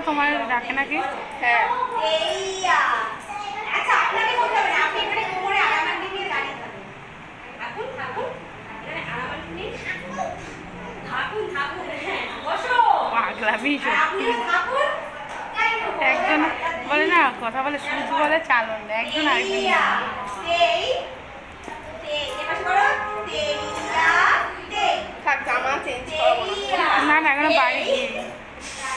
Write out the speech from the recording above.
তোমার ডাকে নাকি? হ্যাঁ পাগলামি সত্যি। একজন বলে না, কথা বলে সুদ বলে চালন, একজন আরেকজন থাক, জামা চেঞ্জ করবো না না, এখন বাড়ি গিয়ে